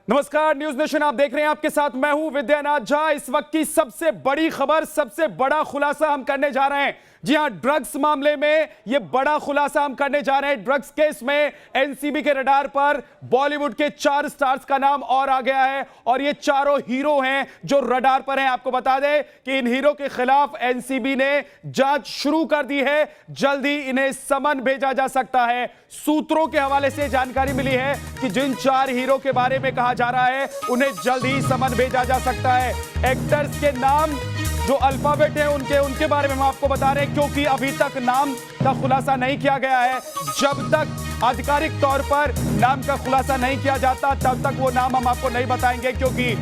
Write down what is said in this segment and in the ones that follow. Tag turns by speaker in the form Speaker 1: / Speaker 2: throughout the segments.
Speaker 1: नमस्कार, news nation आप देख रहे हैं। आपके साथ मैं हूं विद्यानाथ झा। इस वक्त की सबसे बड़ी खबर, सबसे बड़ा खुलासा हम करने जा रहे हैं। जी हां, ड्रग्स मामले में यह बड़ा खुलासा हम करने जा रहे हैं। ड्रग्स केस में एनसीबी के रडार पर बॉलीवुड के 4 स्टार्स का नाम और आ गया है और ये चारों हीरो हैं जो रडार पर हैं। आपको बता दें कि इन हीरो के खिलाफ एनसीबी ने जांच शुरू कर दी है। जल्द ही इन्हें समन भेजा जा सकता है। सूत्रों के हवाले से जानकारी मिली है कि जिन 4 हीरो के बारे में कहा जा रहा है उन्हें जल्द ही समन भेजा जा सकता है। एक्टर्स के नाम जो अल्फाबेट है उनके बारे में हम आपको बता रहे हैं, क्योंकि अभी तक नाम का खुलासा नहीं किया गया है। जब तक आधिकारिक तौर पर नाम का खुलासा नहीं किया जाता तब तक वो नाम हम आपको नहीं बताएंगे, क्योंकि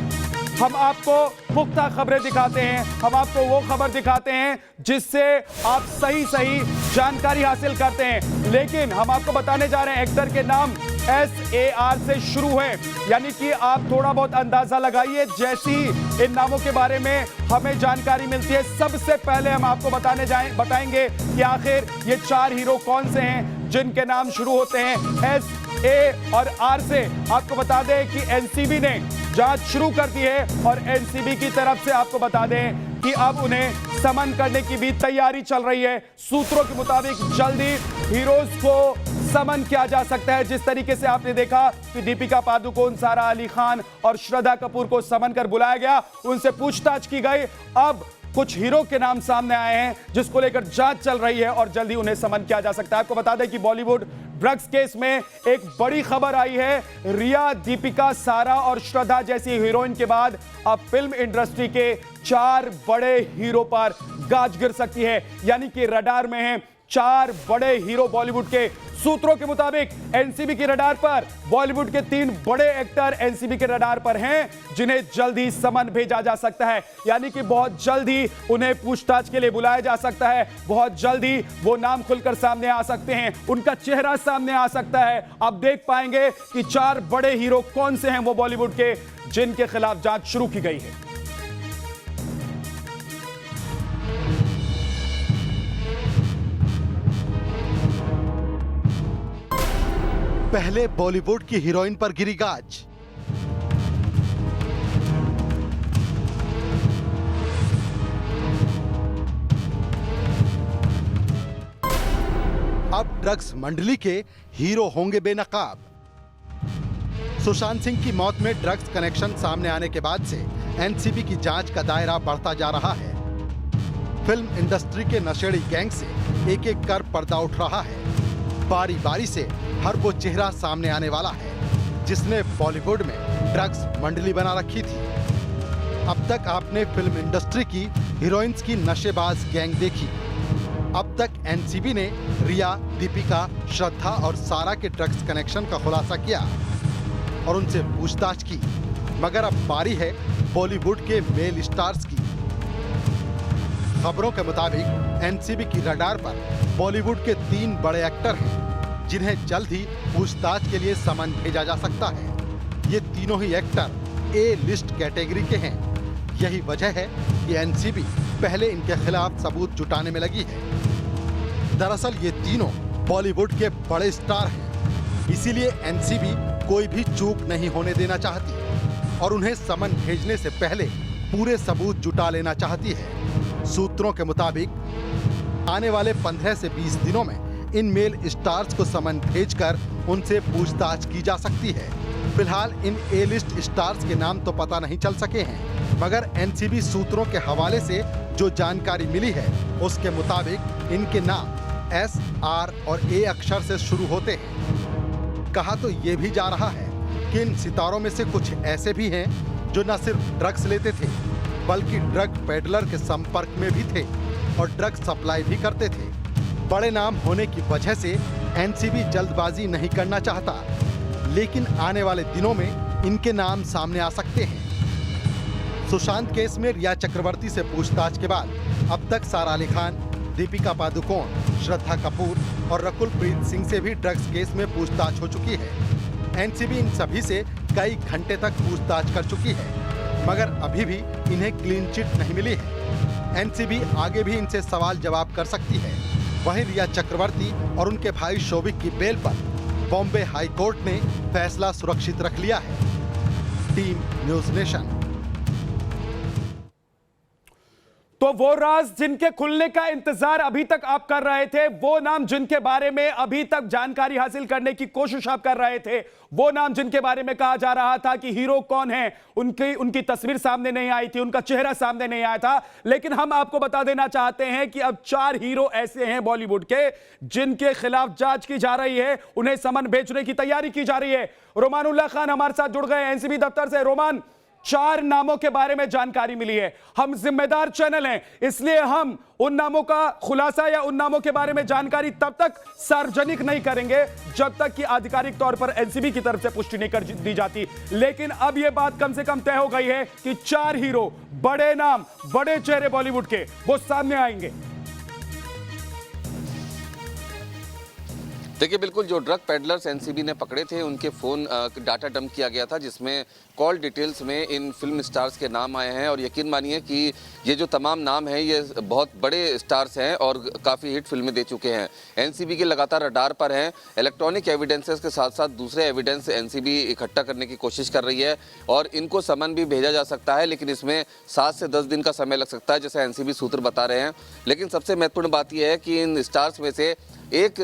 Speaker 1: हम आपको पुख्ता खबरें दिखाते हैं। हम आपको वो खबर दिखाते हैं जिससे आप सही जानकारी हासिल करते हैं। लेकिन हम आपको बताने जा रहे हैं एक्टर के नाम SAR से शुरू है, यानी कि आप थोड़ा बहुत अंदाजा लगाइए। जैसी इन नामों के बारे में हमें जानकारी मिलती है, सबसे पहले हम आपको बताएंगे कि आखिर ये 4 हीरो कौन से हैं जिनके नाम शुरू होते हैं SA और R से। आपको बता दें कि एनसीबी ने जांच शुरू कर दी है और एनसीबी की तरफ से आपको बता दें कि अब उन्हें समन करने की भी तैयारी चल रही है। सूत्रों के मुताबिक जल्दी हीरोज को समन किया जा सकता है। जिस तरीके से आपने देखा कि दीपिका पादुकोण, सारा अली खान और श्रद्धा कपूर को समन कर बुलाया गया, उनसे पूछताछ की गई। अब कुछ हीरो के नाम सामने आए हैं जिसको लेकर जांच चल रही है और जल्दी उन्हें समन किया जा सकता है। आपको बता दें कि बॉलीवुड ड्रग्स केस में एक बड़ी खबर आई है। रिया, दीपिका, सारा और श्रद्धा जैसी हीरोइन के बाद अब फिल्म इंडस्ट्री के 4 बड़े हीरो पर गाज गिर सकती है, यानी कि रडार में हैं 4 बड़े हीरो बॉलीवुड के। सूत्रों के मुताबिक एनसीबी की रडार पर बॉलीवुड के 3 बड़े एक्टर एनसीबी के रडार पर हैं जिन्हें जल्दी समन भेजा जा सकता है, यानी कि बहुत जल्दी उन्हें पूछताछ के लिए बुलाया जा सकता है। बहुत जल्दी वो नाम खुलकर सामने आ सकते हैं, उनका चेहरा सामने आ सकता है। आप देख पाएंगे कि 4 बड़े हीरो कौन से हैं वो बॉलीवुड के जिनके खिलाफ जांच शुरू की गई है।
Speaker 2: पहले बॉलीवुड की हीरोइन पर गिरी गाज। अब ड्रग्स मंडली के हीरो होंगे बेनकाब। सुशांत सिंह की मौत में ड्रग्स कनेक्शन सामने आने के बाद से एनसीबी की जांच का दायरा बढ़ता जा रहा है। फिल्म इंडस्ट्री के नशेड़ी गैंग से एक-एक कर पर्दा उठ रहा है। बारी बारी से हर वो चेहरा सामने आने वाला है जिसने बॉलीवुड में ड्रग्स मंडली बना रखी थी। अब तक आपने फिल्म इंडस्ट्री की हीरोइंस की नशेबाज गैंग देखी। अब तक एनसीबी ने रिया, दीपिका, श्रद्धा और सारा के ड्रग्स कनेक्शन का खुलासा किया और उनसे पूछताछ की, मगर अब बारी है बॉलीवुड के मेल स्टार्स की। खबरों के मुताबिक एनसीबी की रडार पर बॉलीवुड के 3 बड़े एक्टर हैं जिन्हें जल्द ही पूछताछ के लिए समन भेजा जा सकता है। ये तीनों ही एक्टर ए लिस्ट कैटेगरी के हैं। यही वजह है कि एनसीबी पहले इनके खिलाफ सबूत जुटाने में लगी है। दरअसल ये तीनों बॉलीवुड के बड़े स्टार हैं, इसीलिए एनसीबी कोई भी चूक नहीं होने देना चाहती और उन्हें समन भेजने से पहले पूरे सबूत जुटा लेना चाहती है। सूत्रों के मुताबिक आने वाले 15 से 20 दिनों में इन मेल स्टार्स को समन भेजकर उनसे पूछताछ की जा सकती है। फिलहाल इन ए लिस्ट स्टार्स के नाम तो पता नहीं चल सके हैं, मगर एनसीबी सूत्रों के हवाले से जो जानकारी मिली है उसके मुताबिक इनके नाम S, R और A अक्षर से शुरू होते हैं। कहा तो ये भी जा रहा है कि इन सितारों में से कुछ ऐसे भी हैं जो न सिर्फ ड्रग्स लेते थे बल्कि ड्रग पेडलर के संपर्क में भी थे और ड्रग सप्लाई भी करते थे। बड़े नाम होने की वजह से एनसीबी जल्दबाजी नहीं करना चाहता, लेकिन आने वाले दिनों में इनके नाम सामने आ सकते हैं। सुशांत केस में रिया चक्रवर्ती से पूछताछ के बाद अब तक सारा अली खान, दीपिका पादुकोण, श्रद्धा कपूर और रकुल प्रीत सिंह से भी ड्रग्स केस में पूछताछ हो चुकी है। एनसीबी इन सभी से कई घंटे तक पूछताछ कर चुकी है, मगर अभी भी इन्हें क्लीन चिट नहीं मिली है। एनसीबी आगे भी इनसे सवाल जवाब कर सकती है। वहीं रिया चक्रवर्ती और उनके भाई शोभिक की बेल पर बॉम्बे हाई कोर्ट ने फैसला सुरक्षित रख लिया है। Team news nation.
Speaker 1: तो वो राज जिनके खुलने का इंतजार अभी तक आप कर रहे थे, वो नाम जिनके बारे में अभी तक जानकारी हासिल करने की कोशिश आप कर रहे थे, वो नाम जिनके बारे में कहा जा रहा था कि हीरो कौन है, उनकी तस्वीर सामने नहीं आई थी, उनका चेहरा सामने नहीं आया था। लेकिन हम आपको बता देना चाहते हैं कि अब 4 हीरो ऐसे हैं बॉलीवुड के जिनके खिलाफ जांच की जा रही है, उन्हें समन भेजने की तैयारी की जा रही है। रोमानुल्लाह खान हमारे साथ जुड़ गए एनसीबी दफ्तर से। रोमान, 4 नामों के बारे में जानकारी मिली है। हम जिम्मेदार चैनल हैं, इसलिए हम उन नामों का खुलासा या उन नामों के बारे में जानकारी तब तक सार्वजनिक नहीं करेंगे जब तक कि आधिकारिक तौर पर एनसीबी की तरफ से पुष्टि नहीं कर दी जाती। लेकिन अब यह बात कम से कम तय हो गई है कि 4 हीरो, बड़े नाम, बड़े चेहरे बॉलीवुड के, वो सामने आएंगे।
Speaker 3: देखिए, बिल्कुल जो ड्रग पेडलर्स एनसीबी ने पकड़े थे उनके फ़ोन डाटा डंप किया गया था, जिसमें कॉल डिटेल्स में इन फिल्म स्टार्स के नाम आए हैं। और यकीन मानिए कि ये जो तमाम नाम हैं ये बहुत बड़े स्टार्स हैं और काफ़ी हिट फिल्में दे चुके हैं। एनसीबी के लगातार रडार पर हैं। इलेक्ट्रॉनिक एविडेंसेस के साथ साथ दूसरे एविडेंस एनसीबी इकट्ठा करने की कोशिश कर रही है और इनको समन भी भेजा जा सकता है, लेकिन इसमें 7 से 10 दिन का समय लग सकता है, जैसे एनसीबी सूत्र बता रहे हैं। लेकिन सबसे महत्वपूर्ण बात यह है कि इन स्टार्स में से एक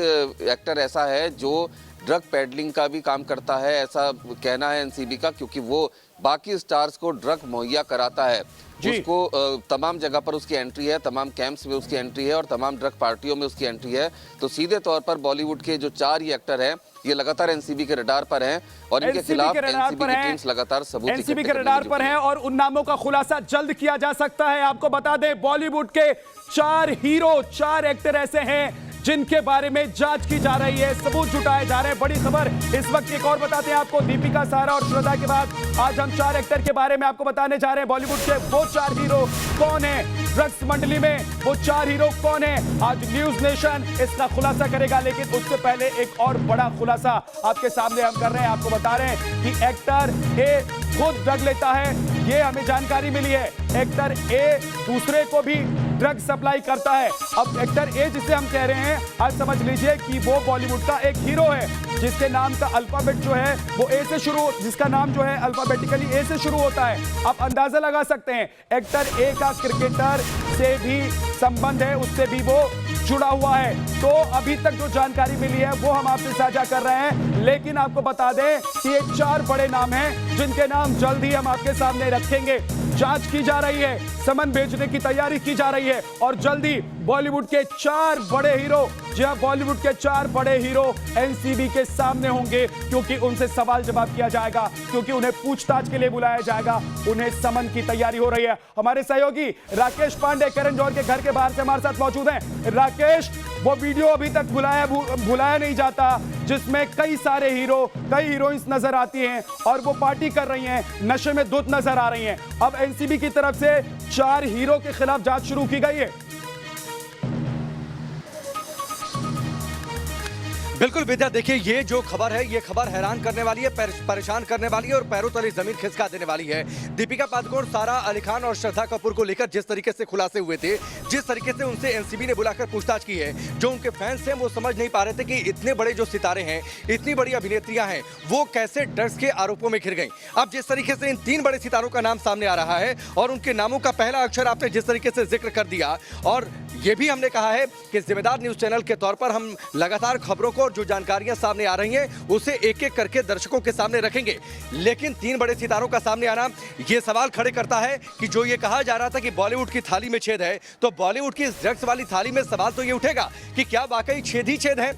Speaker 3: एक्टर ऐसा है जो ड्रग पेडलिंग का भी काम करता है, ऐसा कहना है एनसीबी का, क्योंकि वो बाकी स्टार्स को ड्रग मुहैया कराता है। उसको तमाम जगह पर उसकी एंट्री है, तमाम कैंप्स में उसकी एंट्री है और तमाम ड्रग पार्टियों में उसकी एंट्री है। तो सीधे तौर पर बॉलीवुड के जो 4 ही एक्टर हैं ये लगातार एनसीबी के रडार पर हैं और इनके खिलाफ एनसीबी की टीम्स लगातार सबूत
Speaker 1: एनसीबी के रडार पर हैं और उन नामों का खुलासा जल्द किया जा सकता है। आपको बता दें, बॉलीवुड के 4 हीरो, 4 एक्टर ऐसे हैं जिनके बारे में जांच की जा रही है, सबूत जुटाए जा रहे हैं। बड़ी खबर इस वक्त एक और बताते हैं आपको। दीपिका, सारा और श्रद्धा के बाद आज हम 4 एक्टर के बारे में आपको बताने जा रहे हैं। बॉलीवुड के वो 4 हीरो कौन है, ड्रग्स मंडली में वो 4 हीरो कौन है, आज न्यूज नेशन इसका खुलासा करेगा। लेकिन उससे पहले एक और बड़ा खुलासा आपके सामने हम कर रहे हैं। आपको बता रहे हैं कि एक्टर ए खुद ड्रग लेता है, ये हमें जानकारी मिली है। एक्टर ए दूसरे को भी ड्रग सप्लाई करता है। अब एक्टर ए जिसे हम कह रहे हैं, आज समझ लीजिए कि वो बॉलीवुड का एक हीरो है जिसके नाम का अल्फाबेट जो है वो ए से शुरू, जिसका नाम जो है अल्फाबेटिकली ए से शुरू होता है। आप अंदाजा लगा सकते हैं एक्टर ए का क्रिकेटर से भी संबंध है, उससे भी वो जुड़ा हुआ है। तो अभी तक जो जानकारी मिली है वो हम आपसे साझा कर रहे हैं। लेकिन आपको बता दें कि ये 4 बड़े नाम हैं जिनके नाम जल्द ही हम आपके सामने रखेंगे। जांच की जा रही है, समन भेजने की तैयारी की जा रही है और जल्दी बॉलीवुड के 4 बड़े हीरो, जी हां, बॉलीवुड के 4 बड़े हीरो एनसीबी के सामने होंगे, क्योंकि उनसे सवाल जवाब किया जाएगा, क्योंकि उन्हें पूछताछ के लिए बुलाया जाएगा, उन्हें समन की तैयारी हो रही है। हमारे सहयोगी राकेश पांडे करण जौहर के घर के बाहर से हमारे साथ मौजूद हैं। राकेश, वो वीडियो अभी तक भुलाया नहीं जाता जिसमें कई सारे हीरो, कई हीरोइंस नजर आती हैं और वो पार्टी कर रही हैं, नशे में धुत नजर आ रही हैं। अब एनसीबी की तरफ से 4 हीरो के खिलाफ जांच शुरू की गई है।
Speaker 4: बिल्कुल विद्या, देखिए ये जो खबर है, ये खबर हैरान करने वाली है, परेशान करने वाली है और पैरों तले जमीन खिसका देने वाली है। दीपिका पादुकोण, सारा अली खान और श्रद्धा कपूर को लेकर जिस तरीके से खुलासे हुए थे, जिस तरीके से उनसे एनसीबी ने बुलाकर पूछताछ की है, जो उनके फैंस हैं वो समझ नहीं पा रहे थे कि इतने बड़े जो सितारे हैं, इतनी बड़ी अभिनेत्रियां हैं, वो कैसे ड्रग्स के आरोपों में घिर गई। अब जिस तरीके से इन 3 बड़े सितारों का नाम सामने आ रहा है और उनके नामों का पहला अक्षर आपने जिस तरीके से जिक्र कर दिया, और ये भी हमने कहा है कि जिम्मेदार न्यूज चैनल के तौर पर हम लगातार खबरों को, जो जानकारियां सामने आ रही हैं, उसे एक एक करके दर्शकों के सामने रखेंगे। लेकिन 3 बड़े सितारों का सामने आना ये सवाल खड़े करता है कि जो ये कहा जा रहा था कि बॉलीवुड की थाली में छेद है, तो बॉलीवुड की इस ड्रग्स वाली थाली में सवाल तो ये उठेगा कि क्या वाकई छेद ही छेद है।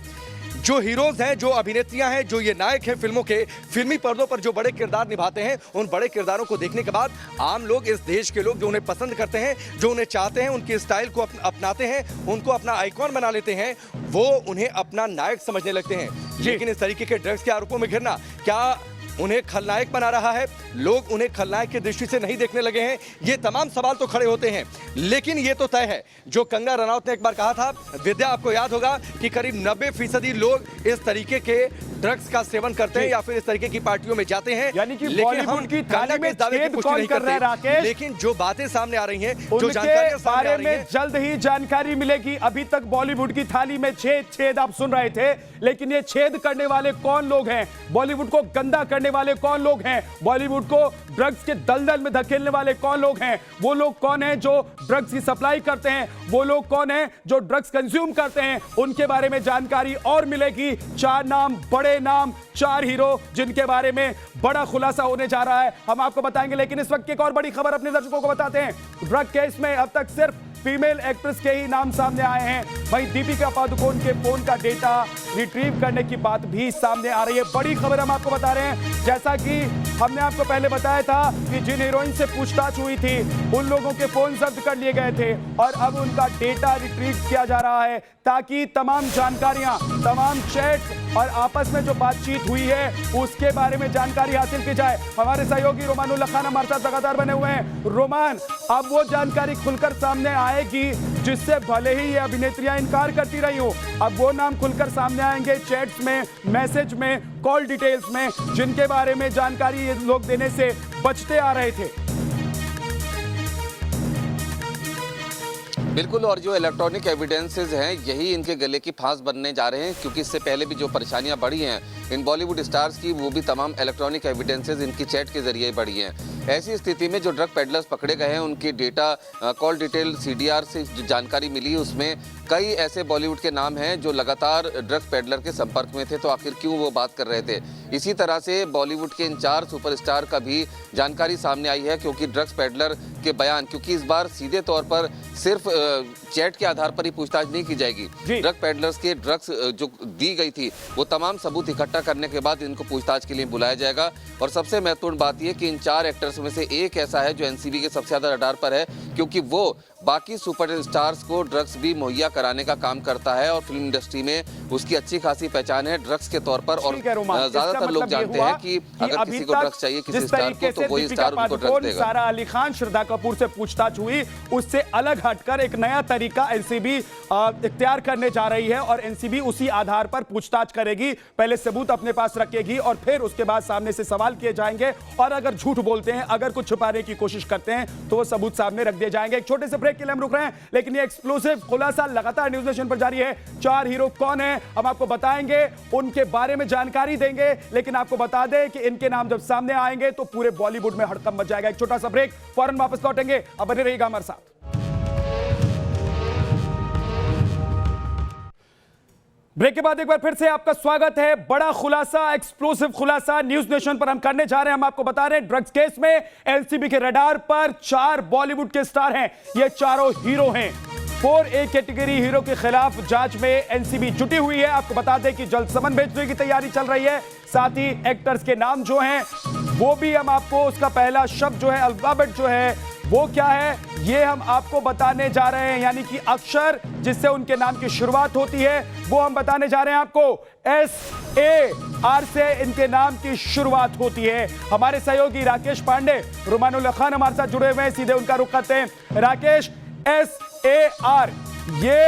Speaker 4: जो हीरोज हैं, जो अभिनेत्रियां हैं, जो ये नायक हैं फिल्मों के, फिल्मी पर्दों पर जो बड़े किरदार निभाते हैं, उन बड़े किरदारों को देखने के बाद आम लोग, इस देश के लोग जो उन्हें पसंद करते हैं, जो उन्हें चाहते हैं, उनकी स्टाइल को अपनाते हैं, उनको अपना आइकॉन बना लेते हैं, वो उन्हें अपना नायक समझने लगते हैं। लेकिन इस तरीके के ड्रग्स के आरोपों में घिरना क्या उन्हें खलनायक बना रहा है? लोग उन्हें खलनायक की दृष्टि से नहीं देखने लगे हैं? ये तमाम सवाल तो खड़े होते हैं। लेकिन ये तो तय है, जो कंगना रनौत ने एक बार कहा था, विद्या आपको याद होगा कि करीब 90% लोग इस तरीके के ड्रग्स का सेवन करते हैं या फिर इस तरीके की पार्टियों में जाते हैं।
Speaker 1: यानी कि
Speaker 4: लेकिन
Speaker 1: बॉलीवुड
Speaker 4: हम
Speaker 1: की थाली
Speaker 4: कायदा के
Speaker 1: में
Speaker 4: इस दावे की
Speaker 1: छेद
Speaker 4: पुष्टि
Speaker 1: कौन
Speaker 4: नहीं
Speaker 1: कर रहा है,
Speaker 4: करते।
Speaker 1: राकेश?
Speaker 4: लेकिन जो बातें सामने आ रही हैं, जो
Speaker 1: उनके
Speaker 4: जानकारियां सामने आ
Speaker 1: बारे
Speaker 4: रही
Speaker 1: में
Speaker 4: हैं,
Speaker 1: जल्द ही जानकारी मिलेगी। अभी तक बॉलीवुड की थाली में छेद आप सुन रहे थे, लेकिन ये छेद करने वाले कौन लोग हैं, बॉलीवुड को गंदा करने वाले कौन लोग हैं, बॉलीवुड को ड्रग्स के दलदल में धकेलने वाले कौन लोग हैं, वो लोग कौन हैं जो ड्रग्स की सप्लाई करते हैं, वो लोग कौन हैं जो ड्रग्स कंज्यूम करते हैं, उनके बारे में जानकारी और मिलेगी। 4 नाम, बड़े नाम, 4 हीरो जिनके बारे में बड़ा खुलासा होने जा रहा है, हम आपको बताएंगे। लेकिन इस वक्त की एक और बड़ी खबर अपने दर्शकों को बताते हैं। ड्रग केस में अब तक सिर्फ फीमेल एक्ट्रेस के ही नाम सामने आए हैं। वहीं दीपिका पादुकोण के फोन का डेटा रिट्रीव करने की बात भी सामने आ रही है। बड़ी खबर हम आपको बता रहे हैं। जैसा कि हमने आपको पहले बताया था कि जिन हीरोइन से पूछताछ हुई थी उन लोगों के फोन जब्त कर लिए गए थे और अब उनका डेटा रिट्रीव किया जा रहा है ताकि तमाम जानकारियां, तमाम चैट्स और आपस में जो बातचीत हुई है उसके बारे में जानकारी हासिल की जाए। हमारे सहयोगी रोमानुल्लाह खान हमारे साथ लगातार बने हुए हैं। रोमान, अब वो जानकारी खुलकर सामने आएगी जिससे भले ही ये अभिनेत्रियां इनकार करती रही हो, अब वो नाम खुलकर सामने आएंगे चैट्स में, मैसेज में, कॉल डिटेल्स में, जिनके बारे में जानकारी ये लोग देने से बचते आ रहे थे।
Speaker 3: बिल्कुल, और जो इलेक्ट्रॉनिक एविडेंसेस हैं यही इनके गले की फांस बनने जा रहे हैं, क्योंकि इससे पहले भी जो परेशानियां बढ़ी हैं इन बॉलीवुड स्टार्स की, वो भी तमाम इलेक्ट्रॉनिक एविडेंसेस इनकी चैट के जरिए बढ़ी हैं। ऐसी स्थिति में जो ड्रग पेडलर्स पकड़े गए हैं उनकी डेटा, कॉल डिटेल, सीडीआर से जो जानकारी मिली उसमें कई ऐसे बॉलीवुड के नाम हैं जो लगातार ड्रग्स पेडलर के संपर्क में थे, तो आखिर क्यों वो बात कर रहे थे। इसी तरह से बॉलीवुड के इन 4 सुपरस्टार का भी जानकारी सामने आई है, क्योंकि ड्रग्स पेडलर के बयान, क्योंकि इस बार सीधे तौर पर सिर्फ चैट के आधार पर ही पूछताछ नहीं की जाएगी। ड्रग पेडलर्स के ड्रग्स जो दी गई थी वो तमाम सबूत इकट्ठा करने के बाद इनको पूछताछ के लिए बुलाया जाएगा। और सबसे महत्वपूर्ण बात यह कि इन 4 एक्टर्स में से एक ऐसा है जो एनसीबी के सबसे ज्यादा रडार पर है, क्योंकि वो बाकी सुपरस्टार्स को ड्रग्स भी मुहैया कराने का काम करता है और फिल्म इंडस्ट्री में उसकी अच्छी खासी पहचान है ड्रग्स के तौर पर। और ज्यादातर लोग जानते हैं कि अगर किसी को ड्रग्स चाहिए किसी स्टार को, तो वही स्टार उनको ड्रग्स देगा।
Speaker 1: सारा अली खान, श्रद्धा कपूर से पूछताछ हुई, उससे अलग हटकर एक नया तरीका एनसीबी इख्तियार करने जा रही है और एनसीबी उसी आधार पर पूछताछ करेगी। पहले सबूत अपने पास रखेगी और फिर उसके बाद सामने से सवाल किए जाएंगे और अगर झूठ बोलते हैं, अगर कुछ छुपाने की कोशिश करते हैं तो वो सबूत सामने रख दिए जाएंगे। एक छोटे से ब्रेक के लिए हम रुक रहे हैं, लेकिन ये एक्सक्लूसिव खुलासा लगातार न्यूज नेशन पर जारी है। 4 हीरो कौन है हम आपको बताएंगे, उनके बारे में जानकारी देंगे, लेकिन आपको बता दें कि इनके नाम जब सामने आएंगे तो पूरे बॉलीवुड में हड़कंप मच जाएगा। एक छोटा सा ब्रेक, फौरन वापस लौटेंगे, अब बने रहिएगा हमारे साथ। ब्रेक के बाद एक बार फिर से आपका स्वागत है। बड़ा खुलासा, एक्सप्लोसिव खुलासा न्यूज नेशन पर हम करने जा रहे हैं। हम आपको बता रहे हैं ड्रग्स केस में एनसीबी के रडार पर 4 बॉलीवुड के स्टार हैं। ये चारों हीरो हैं। 4A कैटेगरी हीरो के खिलाफ जांच में एनसीबी जुटी हुई है। आपको बता दें कि जल्द समन भेजने की तैयारी चल रही है। साथ ही एक्टर्स के नाम जो हैं वो भी हम आपको, उसका पहला शब्द जो है, अल्फाबेट जो है वो क्या है, ये हम आपको बताने जा रहे हैं। यानी कि अक्षर जिससे उनके नाम की शुरुआत होती है वो हम बताने जा रहे हैं आपको। SAR से इनके नाम की शुरुआत होती है। हमारे सहयोगी राकेश पांडे, रोमानुल्लाह खान हमारे साथ जुड़े हुए हैं, सीधे उनका रुख करते हैं। राकेश, SAR ये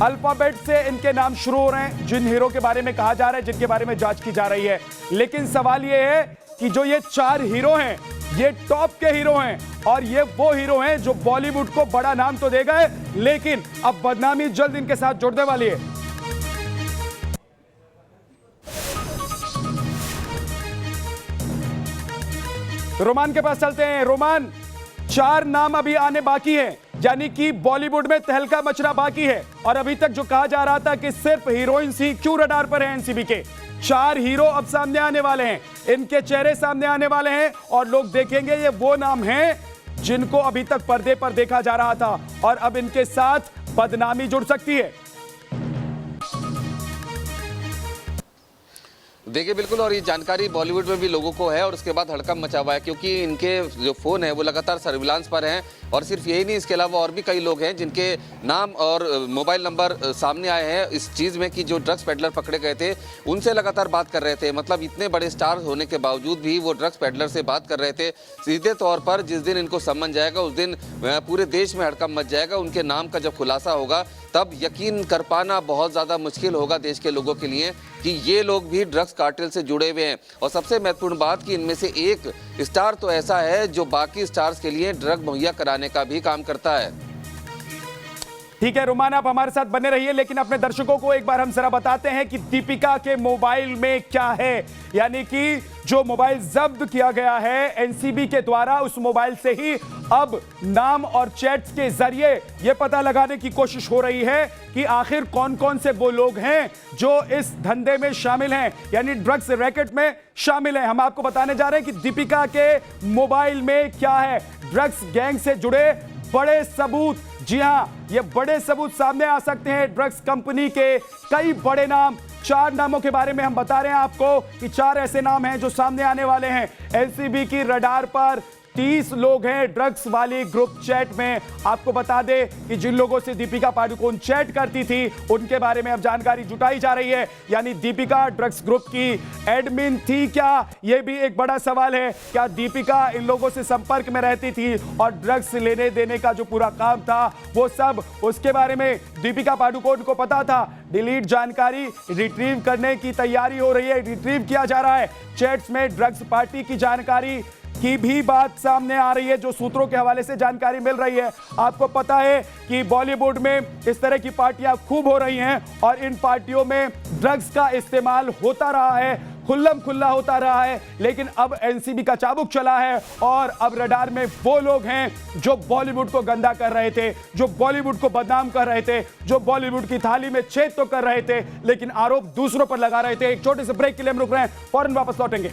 Speaker 1: अल्फाबेट से इनके नाम शुरू हो रहे हैं जिन हीरो के बारे में कहा जा रहा है, जिनके बारे में जांच की जा रही है। लेकिन सवाल ये है कि जो ये 4 हीरो हैं ये टॉप के हीरो हैं और ये वो हीरो हैं जो बॉलीवुड को बड़ा नाम तो दे गए, लेकिन अब बदनामी जल्द इनके साथ जुड़ने वाली है। रोमान के पास चलते हैं। रोमान, 4 नाम अभी आने बाकी हैं, यानी कि बॉलीवुड में तहलका मचना बाकी है। और अभी तक जो कहा जा रहा था कि सिर्फ हीरोइंस ही क्यों रडार पर है एनसीबी के, 4 हीरो अब सामने आने वाले हैं, इनके चेहरे सामने आने वाले हैं और लोग देखेंगे ये वो नाम हैं जिनको अभी तक पर्दे पर देखा जा रहा था और अब इनके साथ बदनामी जुड़ सकती है।
Speaker 3: देखिए बिल्कुल, और ये जानकारी बॉलीवुड में भी लोगों को है और उसके बाद हड़कंप मचा हुआ है, क्योंकि इनके जो फ़ोन है वो लगातार सर्विलांस पर हैं और सिर्फ यही नहीं, इसके अलावा और भी कई लोग हैं जिनके नाम और मोबाइल नंबर सामने आए हैं इस चीज़ में कि जो ड्रग्स पेडलर पकड़े गए थे उनसे लगातार बात कर रहे थे। मतलब इतने बड़े स्टार होने के बावजूद भी वो ड्रग्स पेडलर से बात कर रहे थे। सीधे तौर पर जिस दिन इनको सम्मन जाएगा उस दिन पूरे देश में हड़कंप मच जाएगा। उनके नाम का जब खुलासा होगा तब यकीन कर पाना बहुत ज़्यादा मुश्किल होगा देश के लोगों के लिए कि ये लोग भी ड्रग्स कार्टेल से जुड़े हुए हैं। और सबसे महत्वपूर्ण बात कि इनमें से एक स्टार तो ऐसा है जो बाकी स्टार्स के लिए ड्रग मुहैया कराने का भी काम करता है।
Speaker 1: ठीक है रुमान, आप हमारे साथ बने रहिए, लेकिन अपने दर्शकों को एक बार हम जरा बताते हैं कि दीपिका के मोबाइल में क्या है। यानी कि जो मोबाइल जब्त किया गया है एनसीबी के द्वारा, उस मोबाइल से ही अब नाम और चैट्स के जरिए यह पता लगाने की कोशिश हो रही है कि आखिर कौन कौन से वो लोग हैं जो इस धंधे में शामिल हैं, यानी ड्रग्स रैकेट में शामिल हैं। हम आपको बताने जा रहे हैं कि दीपिका के मोबाइल में क्या है। ड्रग्स गैंग से जुड़े बड़े सबूत, जी हां, ये बड़े सबूत सामने आ सकते हैं। ड्रग्स कंपनी के कई बड़े नाम, 4 नामों के बारे में हम बता रहे हैं आपको कि 4 ऐसे नाम हैं जो सामने आने वाले हैं। एनसीबी की रडार पर 30 लोग हैं ड्रग्स वाली ग्रुप चैट में। आपको बता दें कि जिन लोगों से दीपिका पादुकोण चैट करती थी उनके बारे में अब जानकारी जुटाई जा रही है। यानी दीपिका ड्रग्स ग्रुप की एडमिन थी क्या, यह भी एक बड़ा सवाल है। क्या दीपिका इन लोगों से संपर्क में रहती थी और ड्रग्स लेने देने का जो पूरा काम था वो सब उसके बारे में दीपिका पादुकोण को पता था। डिलीट जानकारी रिट्रीव करने की तैयारी हो रही है, रिट्रीव किया जा रहा है। चैट्स में ड्रग्स पार्टी की जानकारी की भी बात सामने आ रही है, जो सूत्रों के हवाले से जानकारी मिल रही है। आपको पता है कि बॉलीवुड में इस तरह की पार्टियां खूब हो रही हैं और इन पार्टियों में ड्रग्स का इस्तेमाल होता रहा है, खुल्लम खुल्ला होता रहा है। लेकिन अब एनसीबी का चाबुक चला है और अब रडार में वो लोग हैं जो बॉलीवुड को गंदा कर रहे थे, जो बॉलीवुड को बदनाम कर रहे थे, जो बॉलीवुड की थाली में छेद तो कर रहे थे लेकिन आरोप दूसरों पर लगा रहे थे। एक छोटे से ब्रेक के लिए हम रुक रहे हैं, फौरन वापस लौटेंगे।